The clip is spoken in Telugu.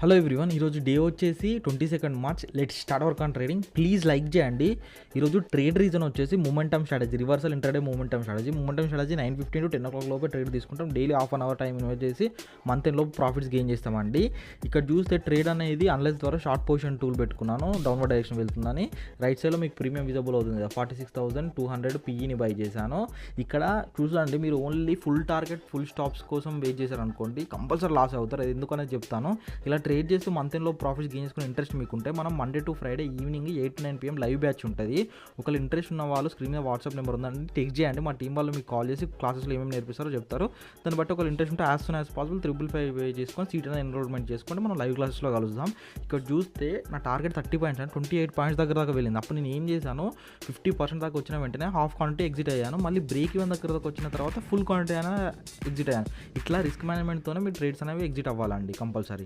హలో ఎవ్రీవన్, ఈరోజు డే వచ్చేసి 22 March. Let's start our con trading. Please like చేయండి. ఈరోజు ట్రేడ్ రీజన్ వచ్చేసి momentum strategy, reversal intraday momentum strategy 9:15 to 10 o'clock లోపే ట్రేడ్ తీసుకుంటాం. Daily half an hour time invest చేసి మంత్ ఎండ్ లోపు ప్రాఫిట్స్ గెయిన్ చేస్తామండి. ఇక్కడ చూస్తే ట్రేడ్ అనేది అనలైజ్ ద్వారా షార్ట్ పొజిషన్ టూల్ పెట్టుకున్నాను, డౌన్వర్డ్ డైరెక్షన్ వెళ్తుందని. రైట్ సైడ్లో మీకు ప్రీమియం విజిబుల్ అవుతుంది కదా, 46,200 పీఈని బై చేశాను. ఇక్కడ చూడండి, మీరు only full target full stops కోసం వెయిట్ చేశారనుకోండి, కంపల్సరీ లాస్ అవుతారు. అది ఎందుకనేది చెప్తాను. ఇలా ట్రేడ్ చేస్తూ మంత్ ఎండ్లో ప్రాఫిట్స్ గెయిన్ చేసుకునే ఇంట్రెస్ట్ మీకు ఉంటే మనం Monday to Friday evening 8 to 9 PM live batch ఉంటుంది. ఒకవేళ ఇంట్రెస్ట్ ఉన్న వాళ్ళు స్క్రీన్ మీద వాట్సాప్ నెంబర్ ఉందండి, టెక్స్ట్ చేయండి. మా టీం వాళ్ళు మీకు కాల్ చేసి క్లాసెస్లో ఏమేమి నేర్పిస్తారో చెప్తారు. దాన్ని బట్టి ఒకవేళ ఇంట్రెస్ట్ ఉంటే as soon as possible 555 pay చేసుకొని సీట్ అనేది ఎన్రోల్మెంట్ చేసుకోండి. మనం లైవ్ క్లాసెస్లో కలుద్దాం. ఇక్కడ చూస్తే నా టార్గెట్ 30 పాయింట్స్ అంటే 28 పాయింట్స్ దాకా వెళ్ళింది. అప్పుడు నేను ఏం చేశాను, 50% దాకా వచ్చిన వెంటనే హాఫ్ క్వాంటిటీ ఎగ్జిట్ అయ్యాను. మళ్ళీ బ్రేక్ ఈవెన్ దగ్గర వచ్చిన తర్వాత ఫుల్ క్వాంటిటీ అయినా ఎగ్జిట్ అయ్యాను. ఇట్లా రిస్క్ మేనేజ్మెంట్తోనే మీ ట్రేడ్స్ అనేవి ఎగ్జిట్ అవ్వాలండి కంపల్సరీ.